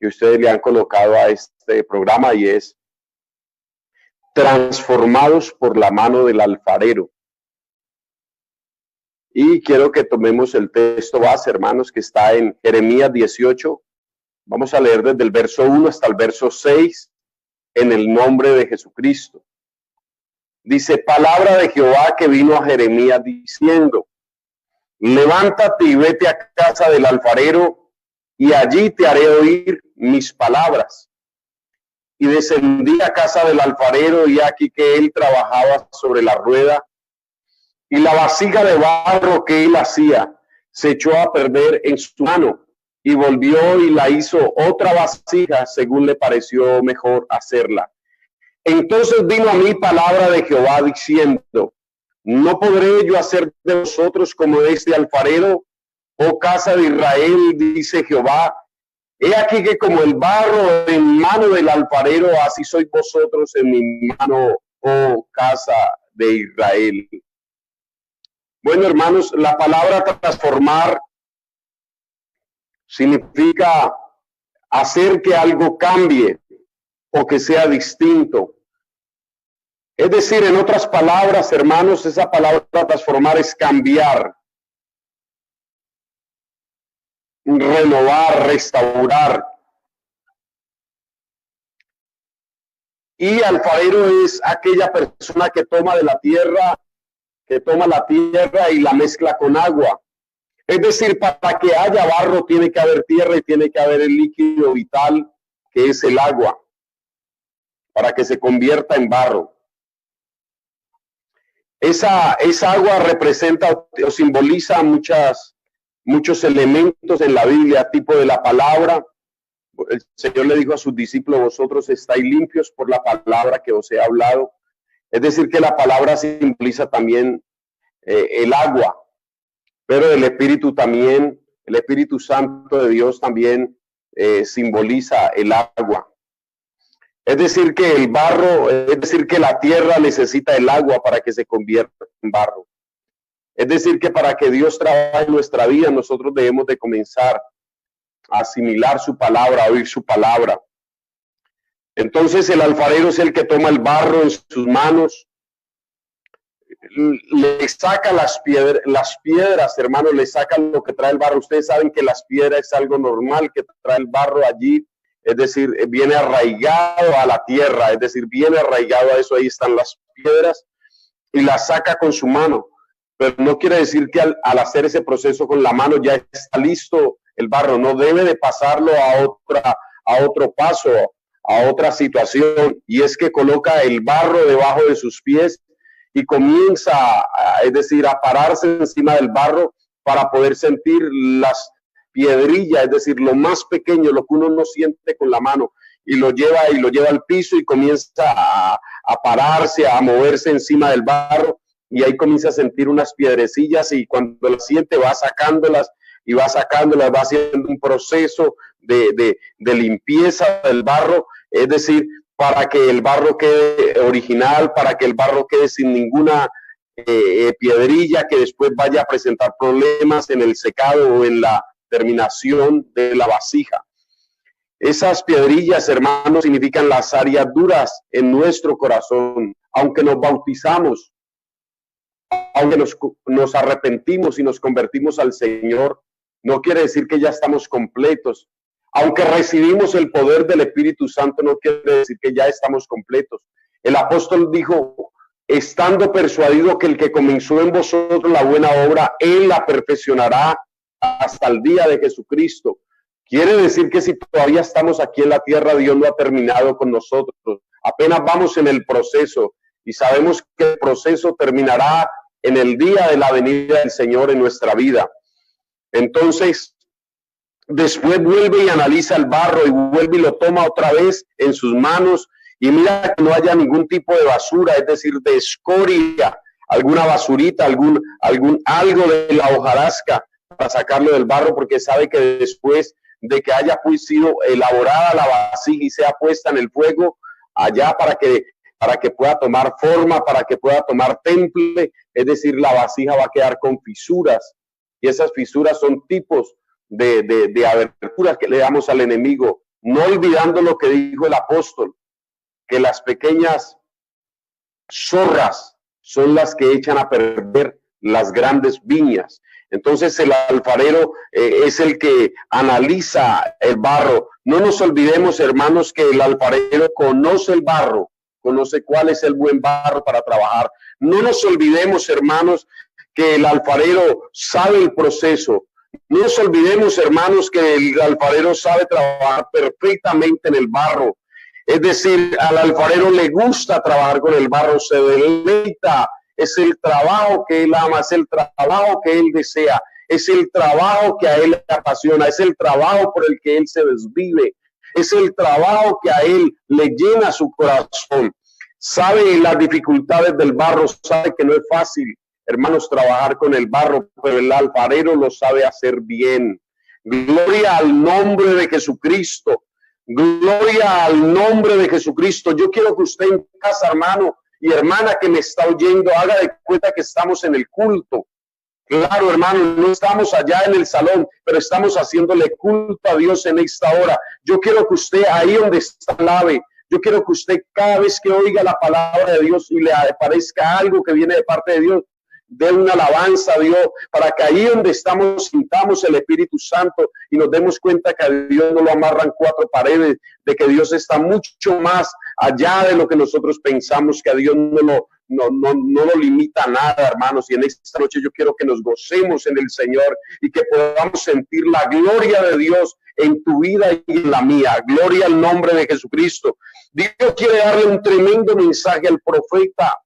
que ustedes le han colocado a este programa, y es transformados por la mano del alfarero. Y quiero que tomemos el texto base, hermanos, que está en Jeremías 18. Vamos a leer desde el verso 1 hasta el verso 6, en el nombre de Jesucristo. Dice: palabra de Jehová que vino a Jeremías diciendo: levántate y vete a casa del alfarero, y allí te haré oír mis palabras. Y descendí a casa del alfarero, y aquí que él trabajaba sobre la rueda, y la vasija de barro que él hacía se echó a perder en su mano, y volvió y la hizo otra vasija según le pareció mejor hacerla. Entonces vino a mí palabra de Jehová diciendo: ¿no podré yo hacer de vosotros como este alfarero, oh casa de Israel? Dice Jehová: he aquí que como el barro en mano del alfarero, así sois vosotros en mi mano, oh casa de Israel. Bueno, hermanos, la palabra transformar significa hacer que algo cambie o que sea distinto. Es decir, en otras palabras, hermanos, esa palabra transformar es cambiar, renovar, restaurar. Y alfarero es aquella persona que toma de la tierra, que toma la tierra y la mezcla con agua. Es decir, para que haya barro tiene que haber tierra y tiene que haber el líquido vital, que es el agua, para que se convierta en barro. Esa agua representa o simboliza muchos elementos en la Biblia, tipo de la palabra. El Señor le dijo a sus discípulos: vosotros estáis limpios por la palabra que os he hablado. Es decir, que la palabra simboliza también el agua, pero el Espíritu también, el Espíritu Santo de Dios también simboliza el agua. Es decir, que el barro, es decir, que la tierra necesita el agua para que se convierta en barro. Es decir, que para que Dios trabaje en nuestra vida, nosotros debemos de comenzar a asimilar su palabra, a oír su palabra. Entonces el alfarero es el que toma el barro en sus manos, le saca las piedras, hermanos, le saca lo que trae el barro. Ustedes saben que las piedras es algo normal que trae el barro allí. Es decir, viene arraigado a la tierra, es decir, viene arraigado a eso, ahí están las piedras, y las saca con su mano. Pero no quiere decir que al hacer ese proceso con la mano ya está listo el barro, no debe de pasarlo a otro paso, a otra situación, y es que coloca el barro debajo de sus pies y comienza, es decir, a pararse encima del barro para poder sentir las piedrilla, es decir, lo más pequeño, lo que uno no siente con la mano, y lo lleva al piso y comienza a pararse, a moverse encima del barro, y ahí comienza a sentir unas piedrecillas, y cuando las siente va sacándolas, va haciendo un proceso de limpieza del barro, es decir, para que el barro quede original, para que el barro quede sin ninguna piedrilla que después vaya a presentar problemas en el secado o en la terminación de la vasija. Esas piedrillas, hermanos, significan las áreas duras en nuestro corazón. Aunque nos bautizamos, aunque nos arrepentimos y nos convertimos al Señor, no quiere decir que ya estamos completos. Aunque recibimos el poder del Espíritu Santo, no quiere decir que ya estamos completos. El apóstol dijo: estando persuadido que el que comenzó en vosotros la buena obra, él la perfeccionará hasta el día de Jesucristo. Quiere decir que si todavía estamos aquí en la tierra, Dios no ha terminado con nosotros. Apenas vamos en el proceso, y sabemos que el proceso terminará en el día de la venida del Señor en nuestra vida. Entonces, después vuelve y analiza el barro, y vuelve y lo toma otra vez en sus manos, y mira que no haya ningún tipo de basura, es decir, de escoria, alguna basurita, algo de la hojarasca, para sacarlo del barro, porque sabe que después de que haya sido elaborada la vasija y sea puesta en el fuego allá para que pueda tomar forma, para que pueda tomar temple, es decir, la vasija va a quedar con fisuras, y esas fisuras son tipos de aberturas que le damos al enemigo no olvidando lo que dijo el apóstol, que las pequeñas zorras son las que echan a perder las grandes viñas. Entonces el alfarero es el que analiza el barro. No nos olvidemos, hermanos, que el alfarero conoce el barro, conoce cuál es el buen barro para trabajar. No nos olvidemos, hermanos, que el alfarero sabe el proceso. No nos olvidemos, hermanos, que el alfarero sabe trabajar perfectamente en el barro. Es decir, al alfarero le gusta trabajar con el barro, se deleita. Es el trabajo que él ama, es el trabajo que él desea, es el trabajo que a él le apasiona, es el trabajo por el que él se desvive, es el trabajo que a él le llena su corazón. Sabe las dificultades del barro, sabe que no es fácil, hermanos, trabajar con el barro, pero el alfarero lo sabe hacer bien. Gloria al nombre de Jesucristo. Gloria al nombre de Jesucristo. Yo quiero que usted en casa, hermano y hermana que me está oyendo, haga de cuenta que estamos en el culto. Claro, hermano, no estamos allá en el salón, pero estamos haciéndole culto a Dios en esta hora. Yo quiero que usted ahí donde está lave. Yo quiero que usted cada vez que oiga la palabra de Dios y le aparezca algo que viene de parte de Dios, dé una alabanza a Dios, para que ahí donde estamos sintamos el Espíritu Santo y nos demos cuenta que a Dios no lo amarran cuatro paredes, de que Dios está mucho más allá de lo que nosotros pensamos, que a Dios no lo limita a nada, hermanos. Y en esta noche yo quiero que nos gocemos en el Señor y que podamos sentir la gloria de Dios en tu vida y en la mía. Gloria al nombre de Jesucristo. Dios quiere darle un tremendo mensaje al profeta.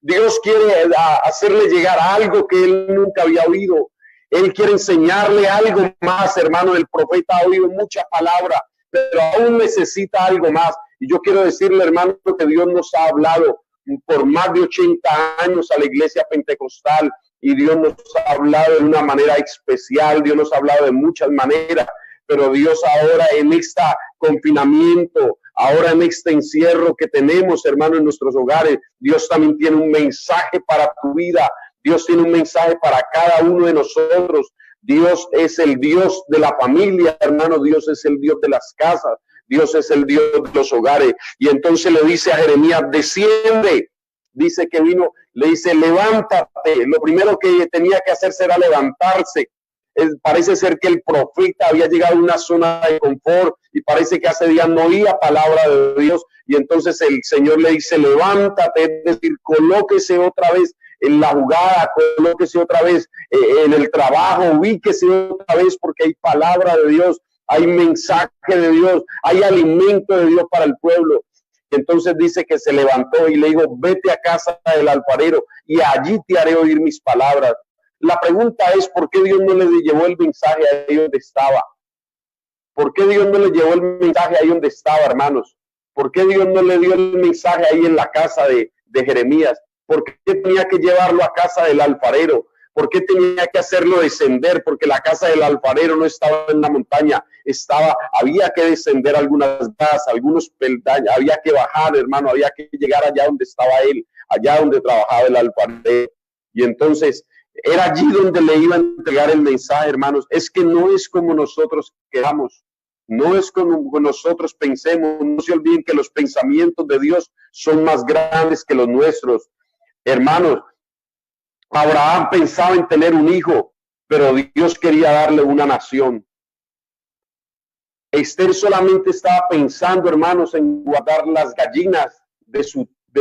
Dios quiere hacerle llegar algo que él nunca había oído. Él quiere enseñarle algo más, hermano. El profeta ha oído mucha palabra, pero aún necesita algo más. Y yo quiero decirle, hermano, que Dios nos ha hablado por más de 80 años a la iglesia pentecostal, y Dios nos ha hablado de una manera especial. Dios nos ha hablado de muchas maneras, pero Dios ahora en este confinamiento, ahora en este encierro que tenemos, hermano, en nuestros hogares, Dios también tiene un mensaje para tu vida. Dios tiene un mensaje para cada uno de nosotros. Dios es el Dios de la familia, hermano. Dios es el Dios de las casas. Dios es el Dios de los hogares. Y entonces le dice a Jeremías, desciende. Dice que vino, le dice, levántate. Lo primero que tenía que hacer será levantarse. Parece ser que el profeta había llegado a una zona de confort y parece que hace días no oía palabra de Dios, y entonces el Señor le dice, levántate, es decir, colóquese otra vez en la jugada, colóquese otra vez en el trabajo, ubíquese otra vez, porque hay palabra de Dios, hay mensaje de Dios, hay alimento de Dios para el pueblo. Entonces dice que se levantó y le dijo, vete a casa del alfarero y allí te haré oír mis palabras. La pregunta es, ¿por qué Dios no le llevó el mensaje ahí donde estaba? ¿Por qué Dios no le llevó el mensaje ahí donde estaba, hermanos? ¿Por qué Dios no le dio el mensaje ahí en la casa de Jeremías? ¿Por qué tenía que llevarlo a casa del alfarero? ¿Por qué tenía que hacerlo descender? Porque la casa del alfarero no estaba en la montaña, había que descender algunas casas, algunos peldaños, había que bajar, hermano, había que llegar allá donde estaba él, allá donde trabajaba el alfarero. Y entonces era allí donde le iba a entregar el mensaje, hermanos. Es que no es como nosotros queramos, no es como nosotros pensemos. No se olviden que los pensamientos de Dios son más grandes que los nuestros. Hermanos, Abraham pensaba en tener un hijo, pero Dios quería darle una nación. Esther solamente estaba pensando, hermanos, en guardar las gallinas de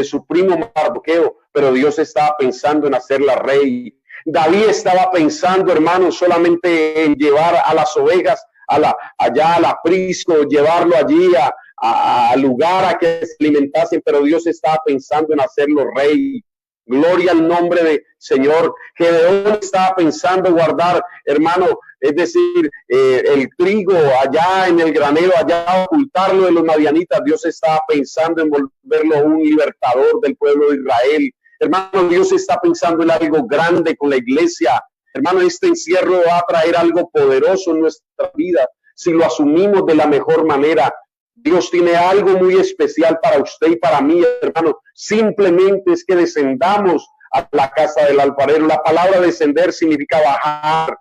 su primo Mardoqueo, pero Dios estaba pensando en hacerla rey. David estaba pensando, hermanos, solamente en llevar a las ovejas allá al aprisco, llevarlo allí al lugar a que se alimentasen, pero Dios estaba pensando en hacerlo rey. Gloria al nombre de Señor. Gedeón estaba pensando guardar, hermano, es decir, el trigo allá en el granero, allá ocultarlo de los madianitas. Dios estaba pensando en volverlo un libertador del pueblo de Israel. Hermano, Dios está pensando en algo grande con la iglesia. Hermano, este encierro va a traer algo poderoso en nuestra vida si lo asumimos de la mejor manera. Dios tiene algo muy especial para usted y para mí, hermano. Simplemente es que descendamos a la casa del alfarero. La palabra descender significa bajar.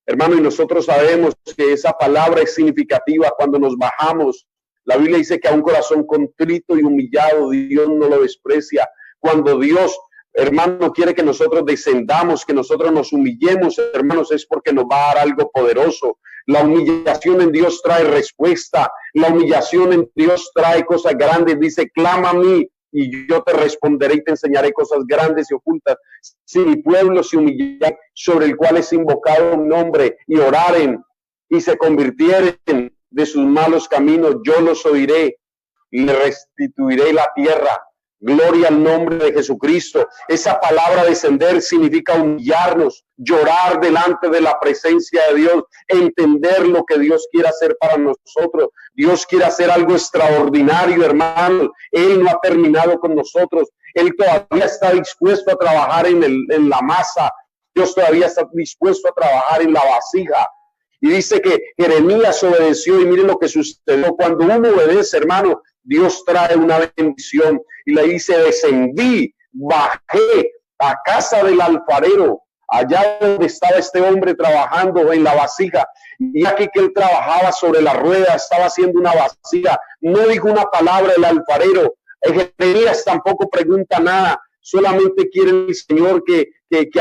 hermano, y nosotros sabemos que esa palabra es significativa cuando nos bajamos. La Biblia dice que a un corazón contrito y humillado Dios no lo desprecia. Cuando Dios, hermano, quiere que nosotros descendamos, que nosotros nos humillemos, hermanos, es porque nos va a dar algo poderoso. La humillación en Dios trae respuesta. La humillación en Dios trae cosas grandes. Dice, clama a mí y yo te responderé y te enseñaré cosas grandes y ocultas. Si mi pueblo se humilla, sobre el cual es invocado un nombre, y oraren y se convirtieren de sus malos caminos, yo los oiré y le restituiré la tierra. Gloria al nombre de Jesucristo. Esa palabra descender significa humillarnos, llorar delante de la presencia de Dios, entender lo que Dios quiere hacer para nosotros. Dios quiere hacer algo extraordinario, hermano. Él no ha terminado con nosotros. Él todavía está dispuesto a trabajar en la masa. Dios todavía está dispuesto a trabajar en la vasija. Y dice que Jeremías obedeció, y miren lo que sucedió. Cuando uno obedece, hermano, Dios trae una bendición. Y le dice, descendí, bajé a casa del alfarero, allá donde estaba este hombre trabajando en la vasija. Y aquí que él trabajaba sobre la rueda, estaba haciendo una vasija. No dijo una palabra el alfarero. Jeremías tampoco pregunta nada. Solamente quiere el Señor que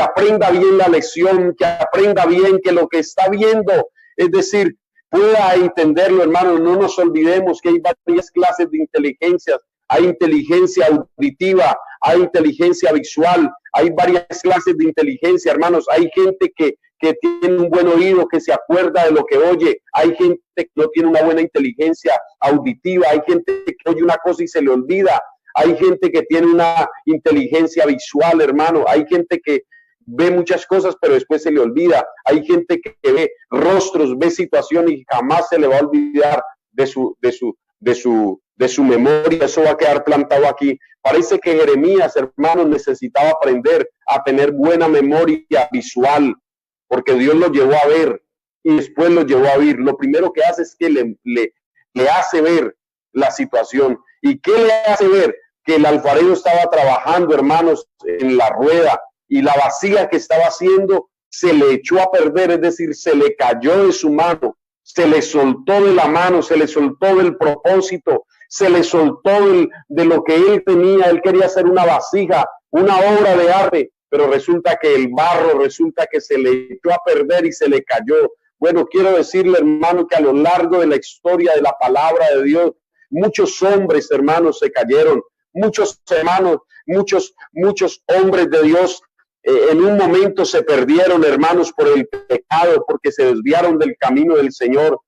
aprenda bien la lección, que aprenda bien que lo que está viendo, es decir, pueda entenderlo, hermano. No nos olvidemos que hay varias clases de inteligencias. Hay inteligencia auditiva, hay inteligencia visual, hay varias clases de inteligencia, hermanos. Hay gente que tiene un buen oído, que se acuerda de lo que oye. Hay gente que no tiene una buena inteligencia auditiva. Hay gente que oye una cosa y se le olvida. Hay gente que tiene una inteligencia visual, hermano. Hay gente que ve muchas cosas, pero después se le olvida. Hay gente que ve rostros, ve situaciones y jamás se le va a olvidar de su memoria. Eso va a quedar plantado aquí. Parece que Jeremías, hermano, necesitaba aprender a tener buena memoria visual, porque Dios lo llevó a ver y después lo llevó a oír. Lo primero que hace es que le hace ver la situación. ¿Y qué le hace ver? Que el alfarero estaba trabajando, hermanos, en la rueda, y la vasija que estaba haciendo se le echó a perder, es decir, se le cayó de su mano, se le soltó de la mano, se le soltó del propósito, se le soltó de lo que él tenía. Él quería hacer una vasija, una obra de arte, pero resulta que el barro, resulta que se le echó a perder y se le cayó. Bueno, quiero decirle, hermano, que a lo largo de la historia de la palabra de Dios, muchos hombres, hermanos, se cayeron. Muchos hermanos, muchos hombres de Dios en un momento se perdieron, hermanos, por el pecado, porque se desviaron del camino del Señor.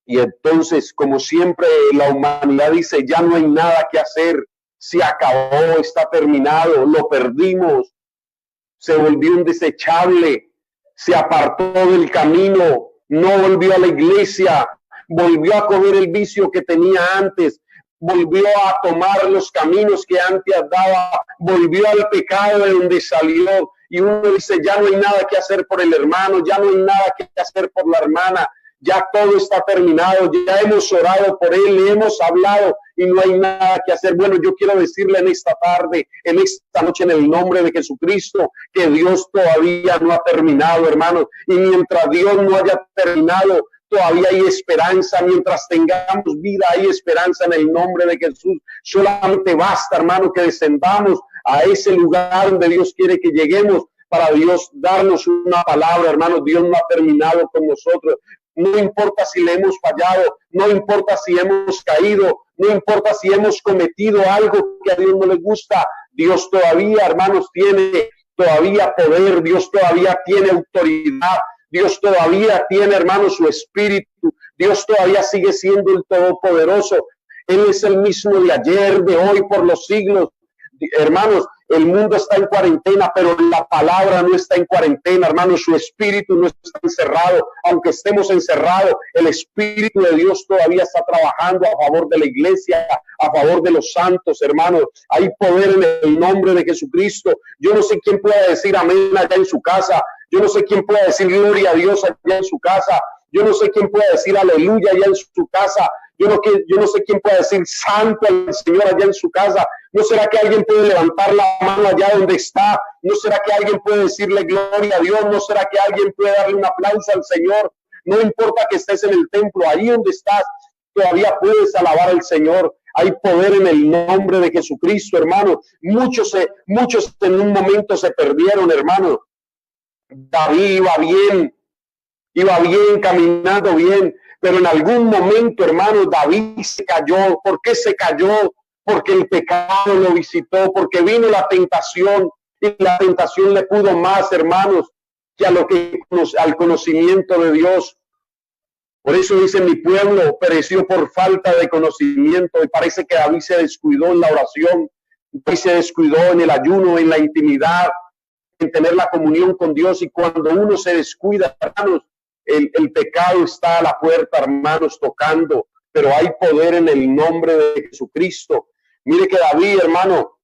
Y entonces, como siempre, la humanidad dice, ya no hay nada que hacer, se acabó, está terminado, lo perdimos, se volvió un desechable, se apartó del camino, no volvió a la iglesia, volvió a coger el vicio que tenía antes, volvió a tomar los caminos que antes daba, volvió al pecado de donde salió. Y uno dice, ya no hay nada que hacer por el hermano, ya no hay nada que hacer por la hermana, ya todo está terminado, ya hemos orado por él, le hemos hablado y no hay nada que hacer. Bueno, yo quiero decirle en esta tarde, en esta noche, en el nombre de Jesucristo, que Dios todavía no ha terminado, hermanos. Y mientras Dios no haya terminado, todavía hay esperanza. Mientras tengamos vida, hay esperanza en el nombre de Jesús. Solamente basta, hermano, que descendamos a ese lugar donde Dios quiere que lleguemos, para Dios darnos una palabra, hermanos. Dios no ha terminado con nosotros. No importa si le hemos fallado, no importa si hemos caído, no importa si hemos cometido algo que a Dios no le gusta. Dios todavía, hermanos, tiene todavía poder. Dios todavía tiene autoridad. Dios todavía tiene, hermanos, su espíritu. Dios todavía sigue siendo el Todopoderoso. Él es el mismo de ayer, de hoy, por los siglos. Hermanos, el mundo está en cuarentena, pero la palabra no está en cuarentena, hermanos. Su espíritu no está encerrado. Aunque estemos encerrados, el espíritu de Dios todavía está trabajando a favor de la iglesia, a favor de los santos, hermanos. Hay poder en el nombre de Jesucristo. Yo no sé quién pueda decir amén allá en su casa. Yo no sé quién pueda decir gloria a Dios allá en su casa. Yo no sé quién pueda decir aleluya allá en su casa. Yo no sé quién pueda decir santo al Señor allá en su casa. ¿No será que alguien puede levantar la mano allá donde está? ¿No será que alguien puede decirle gloria a Dios? ¿No será que alguien puede darle un aplauso al Señor? No importa que estés en el templo, ahí donde estás, todavía puedes alabar al Señor. Hay poder en el nombre de Jesucristo, hermano. Muchos en un momento se perdieron, hermano. David iba bien, caminando bien, pero en algún momento, hermano, David se cayó. ¿Por qué se cayó? Porque el pecado lo visitó, porque vino la tentación, y la tentación le pudo más, hermanos, que al conocimiento de Dios. Por eso dice: mi pueblo pereció por falta de conocimiento. Y parece que David se descuidó en la oración, David se descuidó en el ayuno, en la intimidad, en tener la comunión con Dios. Y cuando uno se descuida, hermanos, el pecado está a la puerta, hermanos, tocando. Pero hay poder en el nombre de Jesucristo. Mire que David, hermano,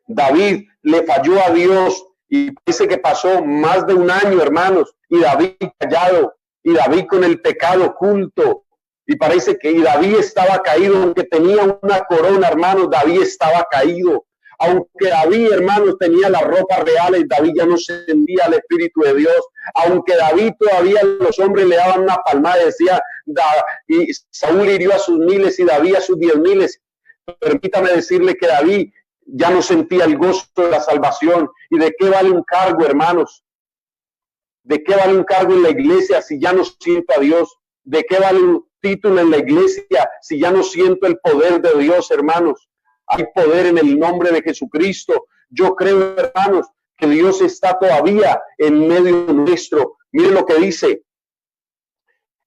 David le falló a Dios y parece que pasó más de un año, hermanos, y David callado, y David con el pecado oculto, y parece que David estaba caído, aunque tenía una corona, hermanos, David estaba caído. Aunque David, hermanos, tenía las ropas reales, David ya no sentía el Espíritu de Dios. Aunque David todavía los hombres le daban una palmada y decía, y Saúl hirió a sus miles y David a sus 10,000. Permítame decirle que David ya no sentía el gozo de la salvación. ¿Y de qué vale un cargo, hermanos? ¿De qué vale un cargo en la iglesia si ya no siento a Dios? ¿De qué vale un título en la iglesia si ya no siento el poder de Dios, hermanos? Hay poder en el nombre de Jesucristo. Yo creo, hermanos, que Dios está todavía en medio nuestro. Miren lo que dice.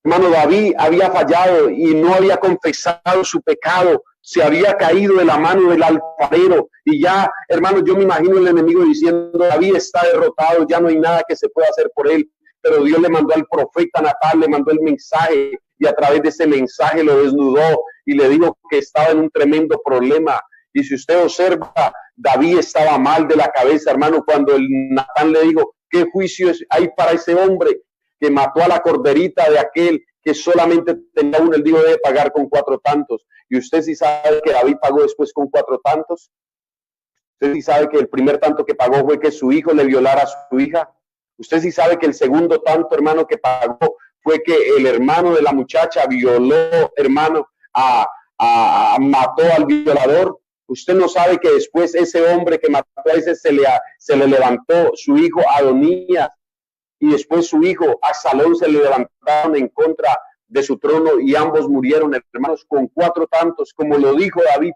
Hermano, David había fallado y no había confesado su pecado. Se había caído de la mano del alfarero. Y ya, hermanos, yo me imagino el enemigo diciendo: David está derrotado, ya no hay nada que se pueda hacer por él. Pero Dios le mandó al profeta Natán, le mandó el mensaje, y a través de ese mensaje lo desnudó y le dijo que estaba en un tremendo problema. Y si usted observa, David estaba mal de la cabeza, hermano, cuando el Natán le dijo: ¿qué juicio hay para ese hombre que mató a la corderita de aquel que solamente tenía uno? Él dijo: debe pagar con 4 tantos. Y usted sí sabe que David pagó después con 4 tantos. Usted sí sabe que el primer tanto que pagó fue que su hijo le violara a su hija. Usted sí sabe que el segundo tanto, hermano, que pagó fue que el hermano de la muchacha violó, hermano, mató al violador. Usted no sabe que después ese hombre que mató a ese se le levantó su hijo Adonías, y después su hijo Absalón se le levantaron en contra de su trono y ambos murieron, hermanos, con 4 tantos, como lo dijo David.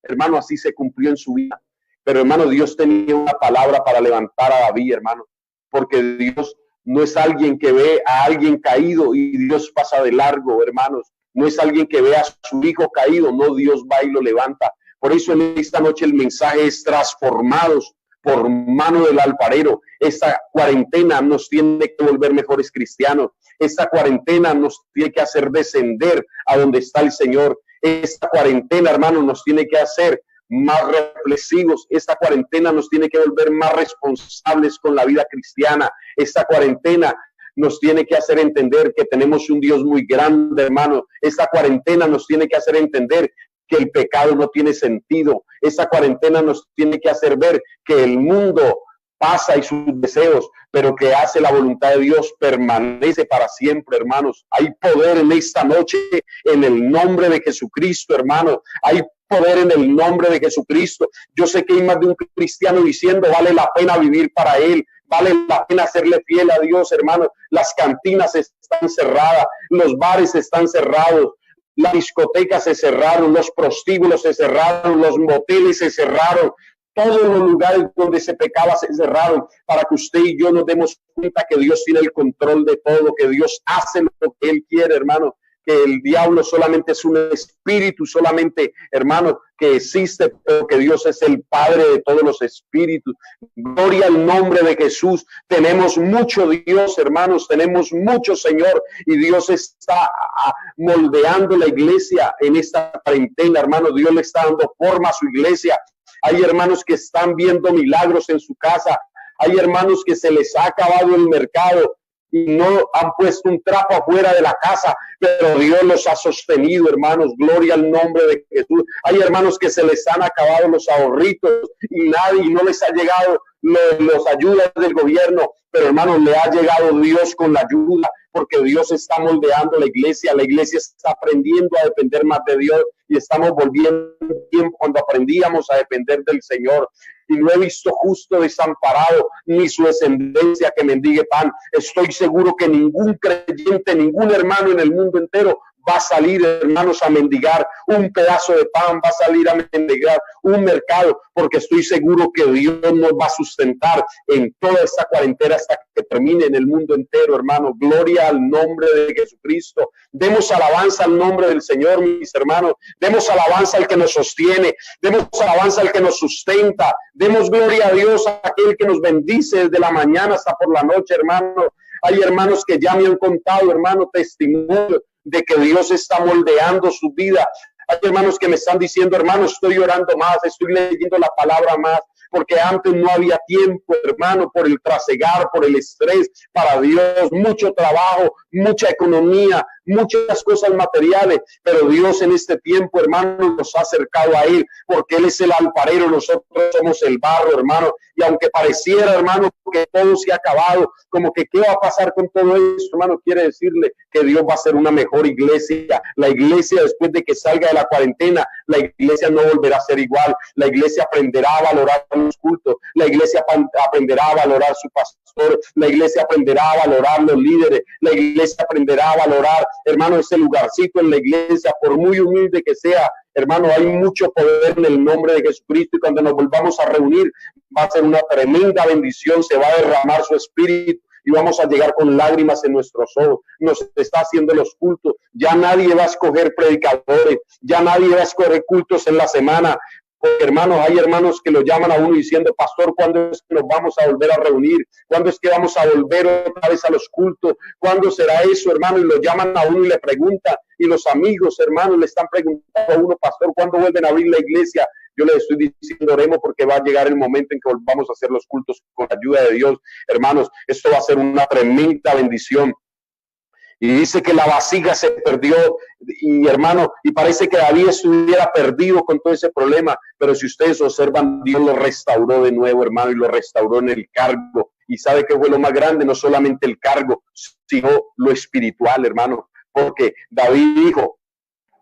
Hermano, así se cumplió en su vida. Pero, hermano, Dios tenía una palabra para levantar a David, hermano, porque Dios no es alguien que ve a alguien caído y Dios pasa de largo, hermanos. No es alguien que ve a su hijo caído, no, Dios va y lo levanta. Por eso en esta noche el mensaje es: transformados por mano del alfarero. Esta cuarentena nos tiene que volver mejores cristianos. Esta cuarentena nos tiene que hacer descender a donde está el Señor. Esta cuarentena, hermano, nos tiene que hacer más reflexivos. Esta cuarentena nos tiene que volver más responsables con la vida cristiana. Esta cuarentena nos tiene que hacer entender que tenemos un Dios muy grande, hermano. Esta cuarentena nos tiene que hacer entender que el pecado no tiene sentido. Esta cuarentena nos tiene que hacer ver que el mundo pasa y sus deseos, pero que hace la voluntad de Dios permanece para siempre, hermanos. Hay poder en esta noche en el nombre de Jesucristo, hermanos. Hay poder en el nombre de Jesucristo. Yo sé que hay más de un cristiano diciendo: vale la pena vivir para Él, vale la pena serle fiel a Dios, hermanos. Las cantinas están cerradas, los bares están cerrados, las discotecas se cerraron, los prostíbulos se cerraron, los moteles se cerraron, todos los lugares donde se pecaba se cerraron, para que usted y yo nos demos cuenta que Dios tiene el control de todo, que Dios hace lo que Él quiere, hermano, que el diablo solamente es un espíritu, solamente, hermano, que existe, pero que Dios es el Padre de todos los espíritus. Gloria al nombre de Jesús. Tenemos mucho Dios, hermanos, tenemos mucho Señor, y Dios está moldeando la iglesia en esta cuarentena, hermano. Dios le está dando forma a su iglesia. Hay hermanos que están viendo milagros en su casa. Hay hermanos que se les ha acabado el mercado y no han puesto un trapo afuera de la casa, pero Dios los ha sostenido, hermanos. Gloria al nombre de Jesús. Hay hermanos que se les han acabado los ahorritos y no les ha llegado los ayudas del gobierno, pero hermanos, le ha llegado Dios con la ayuda, porque Dios está moldeando la iglesia está aprendiendo a depender más de Dios, y estamos volviendo tiempo cuando aprendíamos a depender del Señor. Y no he visto justo desamparado, ni su descendencia que mendigue pan. Estoy seguro que ningún creyente, ningún hermano en el mundo entero va a salir, hermanos, a mendigar un pedazo de pan, va a salir a mendigar un mercado, porque estoy seguro que Dios nos va a sustentar en toda esta cuarentena hasta que termine en el mundo entero, hermano. Gloria al nombre de Jesucristo. Demos alabanza al nombre del Señor, mis hermanos. Demos alabanza al que nos sostiene. Demos alabanza al que nos sustenta. Demos gloria a Dios, a aquel que nos bendice desde la mañana hasta por la noche, hermano. Hay hermanos que ya me han contado, hermano, testimonio de que Dios está moldeando su vida. Hay hermanos que me están diciendo, hermano, estoy orando más, estoy leyendo la palabra más, porque antes no había tiempo, hermano, por el trasegar, por el estrés, para Dios, mucho trabajo, mucha economía, muchas cosas materiales, pero Dios en este tiempo, hermano, nos ha acercado a Él, porque Él es el alfarero, nosotros somos el barro, hermano, y aunque pareciera, hermano, que todo se ha acabado, como que qué va a pasar con todo esto, hermano, quiere decirle que Dios va a ser una mejor iglesia. La iglesia, después de que salga de la cuarentena, la iglesia no volverá a ser igual. La iglesia aprenderá a valorar los cultos, la iglesia aprenderá a valorar su pastor, la iglesia aprenderá a valorar los líderes, la iglesia aprenderá a valorar, hermano, ese lugarcito en la iglesia, por muy humilde que sea. Hermano, hay mucho poder en el nombre de Jesucristo, y cuando nos volvamos a reunir va a ser una tremenda bendición, se va a derramar su espíritu y vamos a llegar con lágrimas en nuestros ojos. Nos está haciendo los cultos, ya nadie va a escoger predicadores, ya nadie va a escoger cultos en la semana. Porque, hermanos, hay hermanos que lo llaman a uno diciendo, pastor, ¿cuándo es que nos vamos a volver a reunir? ¿Cuándo es que vamos a volver otra vez a los cultos? ¿Cuándo será eso, hermano? Y lo llaman a uno y le preguntan, y los amigos, hermanos, le están preguntando a uno, pastor, ¿cuándo vuelven a abrir la iglesia? Yo le estoy diciendo, oremos, porque va a llegar el momento en que volvamos a hacer los cultos con la ayuda de Dios. Hermanos, esto va a ser una tremenda bendición. Y dice que la vasija se perdió, y hermano, y parece que David estuviera perdido con todo ese problema, pero si ustedes observan, Dios lo restauró de nuevo, hermano, y lo restauró en el cargo. Y sabe que fue lo más grande, no solamente el cargo, sino lo espiritual, hermano, porque David dijo,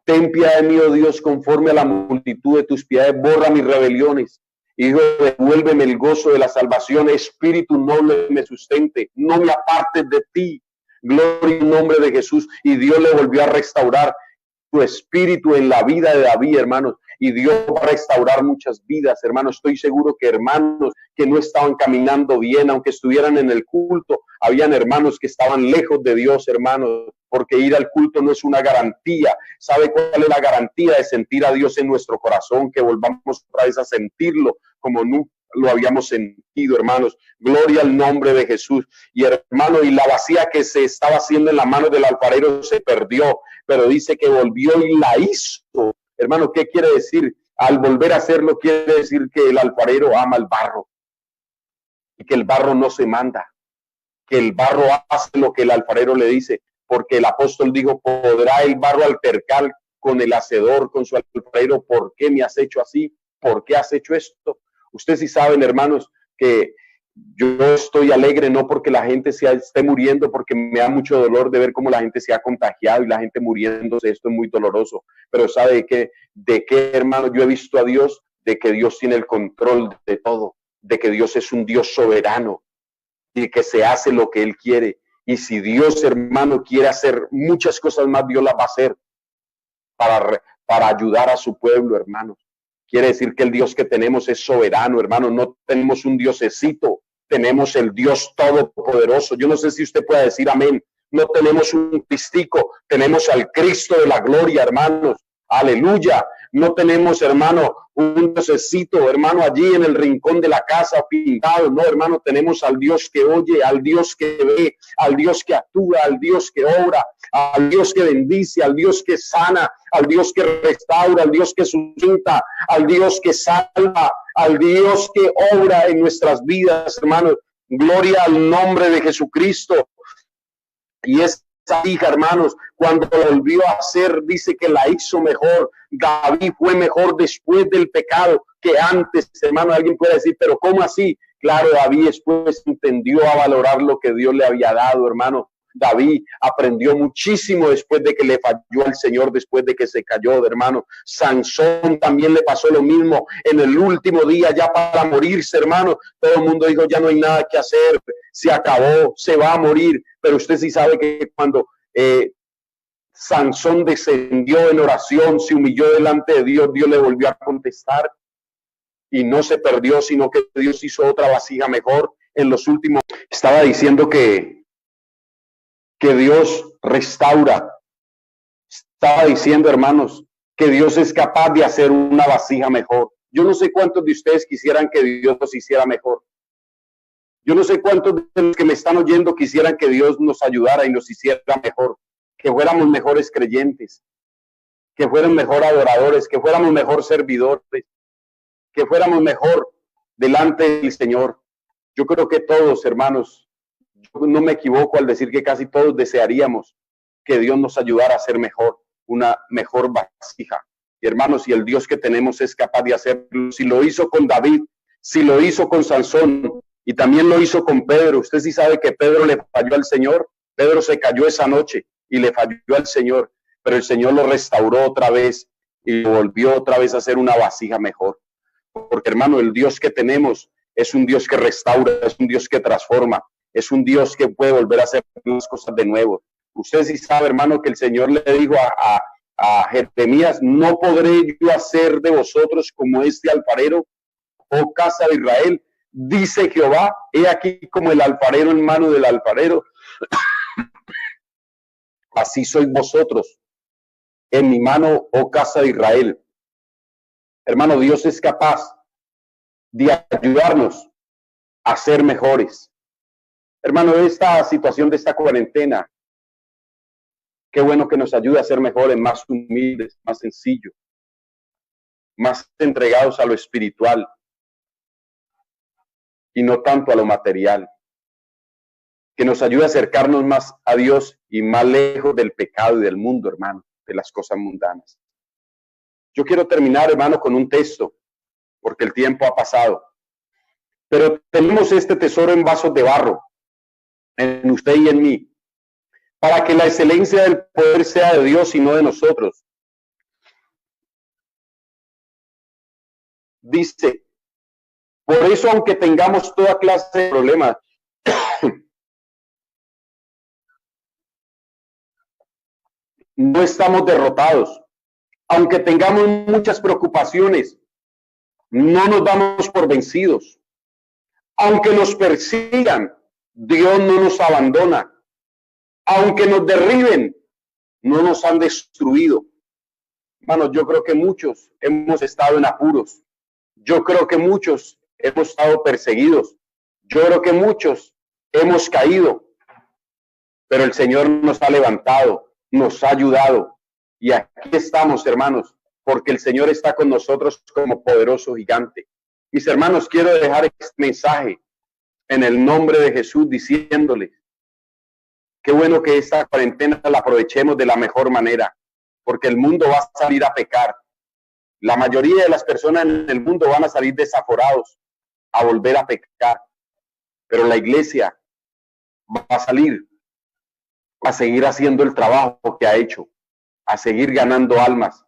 ten piedad de mí, oh Dios, conforme a la multitud de tus piedades, borra mis rebeliones. Y dijo, devuélveme el gozo de la salvación, espíritu noble me sustente, no me apartes de ti. Gloria en nombre de Jesús. Y Dios le volvió a restaurar su espíritu en la vida de David, hermanos. Y Dios va a restaurar muchas vidas, hermanos. Estoy seguro que hermanos que no estaban caminando bien, aunque estuvieran en el culto, habían hermanos que estaban lejos de Dios, hermanos, porque ir al culto no es una garantía. ¿Sabe cuál es la garantía? De sentir a Dios en nuestro corazón, que volvamos otra vez a sentirlo como nunca lo habíamos sentido, hermanos. Gloria al nombre de Jesús. Y hermano, y la vacía que se estaba haciendo en la mano del alfarero se perdió, pero dice que volvió y la hizo. Hermano, ¿qué quiere decir? Al volver a hacerlo quiere decir que el alfarero ama el barro y que el barro no se manda, que el barro hace lo que el alfarero le dice, porque el apóstol dijo, ¿podrá el barro altercar con el hacedor, con su alfarero? ¿Por qué me has hecho así? ¿Por qué has hecho esto? Ustedes sí saben, hermanos, que yo estoy alegre no porque la gente esté muriendo, porque me da mucho dolor de ver cómo la gente se ha contagiado y la gente muriéndose. Esto es muy doloroso. Pero ¿sabe de qué, hermano? Yo he visto a Dios, de que Dios tiene el control de todo, de que Dios es un Dios soberano y que se hace lo que Él quiere. Y si Dios, hermano, quiere hacer muchas cosas más, Dios las va a hacer para ayudar a su pueblo, hermanos. Quiere decir que el Dios que tenemos es soberano, hermano. No tenemos un diosecito, tenemos el Dios todopoderoso. Yo no sé si usted puede decir amén. No tenemos un cristico, tenemos al Cristo de la gloria, hermanos. Aleluya. No tenemos, hermano, un diosecito, hermano, allí en el rincón de la casa pintado. No, hermano, tenemos al Dios que oye, al Dios que ve, al Dios que actúa, al Dios que obra, al Dios que bendice, al Dios que sana, al Dios que restaura, al Dios que sustenta, al Dios que salva, al Dios que obra en nuestras vidas, hermanos. Gloria al nombre de Jesucristo. Y esa hija, hermanos, cuando la volvió a hacer, dice que la hizo mejor. David fue mejor después del pecado que antes, hermano. Alguien puede decir, pero ¿cómo así? Claro, David después entendió a valorar lo que Dios le había dado, hermano. David aprendió muchísimo después de que le falló al Señor, después de que se cayó, hermano. Sansón también le pasó lo mismo en el último día, ya para morirse, hermano. Todo el mundo dijo, ya no hay nada que hacer, se acabó, se va a morir. Pero usted sí sabe que cuando Sansón descendió en oración, se humilló delante de Dios, Dios le volvió a contestar y no se perdió, sino que Dios hizo otra vasija mejor. En los últimos, estaba diciendo que Dios restaura. Estaba diciendo, hermanos, que Dios es capaz de hacer una vasija mejor. Yo no sé cuántos de ustedes quisieran que Dios nos hiciera mejor. Yo no sé cuántos de los que me están oyendo quisieran que Dios nos ayudara y nos hiciera mejor, que fuéramos mejores creyentes, que fuéramos mejor adoradores, que fuéramos mejor servidores, que fuéramos mejor delante del Señor. Yo creo que todos, hermanos, yo no me equivoco al decir que casi todos desearíamos que Dios nos ayudara a ser mejor, una mejor vasija. Y hermanos, si el Dios que tenemos es capaz de hacerlo, si lo hizo con David, si lo hizo con Sansón y también lo hizo con Pedro. Usted sí sabe que Pedro le falló al Señor. Pedro se cayó esa noche y le falló al Señor, pero el Señor lo restauró otra vez y volvió otra vez a hacer una vasija mejor. Porque, hermano, el Dios que tenemos es un Dios que restaura, es un Dios que transforma, es un Dios que puede volver a hacer las cosas de nuevo. Usted sí sabe, hermano, que el Señor le dijo a Jeremías, no podré yo hacer de vosotros como este alfarero, oh casa de Israel, dice Jehová, he aquí como el alfarero en mano del alfarero, así sois vosotros en mi mano, oh casa de Israel. Hermano, Dios es capaz de ayudarnos a ser mejores. Hermano, esta situación de esta cuarentena, qué bueno que nos ayude a ser mejores, más humildes, más sencillos, más entregados a lo espiritual y no tanto a lo material. Que nos ayude a acercarnos más a Dios y más lejos del pecado y del mundo, hermano, de las cosas mundanas. Yo quiero terminar, hermano, con un texto, porque el tiempo ha pasado. Pero tenemos este tesoro en vasos de barro, en usted y en mí, para que la excelencia del poder sea de Dios y no de nosotros. Dice, por eso, aunque tengamos toda clase de problemas, no estamos derrotados. Aunque tengamos muchas preocupaciones, no nos damos por vencidos. Aunque nos persigan, Dios no nos abandona. Aunque nos derriben, no nos han destruido. Hermanos, yo creo que muchos hemos estado en apuros. Yo creo que muchos hemos estado perseguidos. Yo creo que muchos hemos caído. Pero el Señor nos ha levantado, nos ha ayudado. Y aquí estamos, hermanos, porque el Señor está con nosotros como poderoso gigante. Mis hermanos, quiero dejar este mensaje en el nombre de Jesús diciéndoles, qué bueno que esta cuarentena la aprovechemos de la mejor manera, porque el mundo va a salir a pecar. La mayoría de las personas en el mundo van a salir desaforados, a volver a pecar. Pero la iglesia va a salir a seguir haciendo el trabajo que ha hecho, a seguir ganando almas,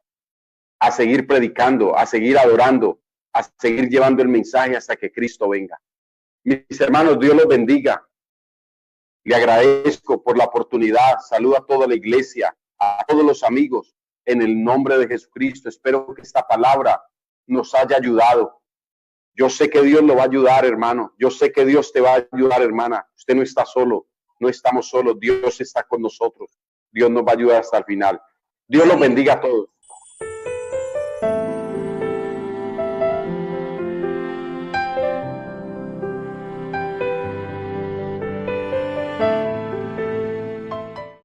a seguir predicando, a seguir adorando, a seguir llevando el mensaje hasta que Cristo venga. Mis hermanos, Dios los bendiga. Le agradezco por la oportunidad. Saludo a toda la iglesia, a todos los amigos, en el nombre de Jesucristo. Espero que esta palabra nos haya ayudado. Yo sé que Dios lo va a ayudar, hermano. Yo sé que Dios te va a ayudar, hermana. Usted no está solo, no estamos solos. Dios está con nosotros. Dios nos va a ayudar hasta el final. Dios los bendiga a todos.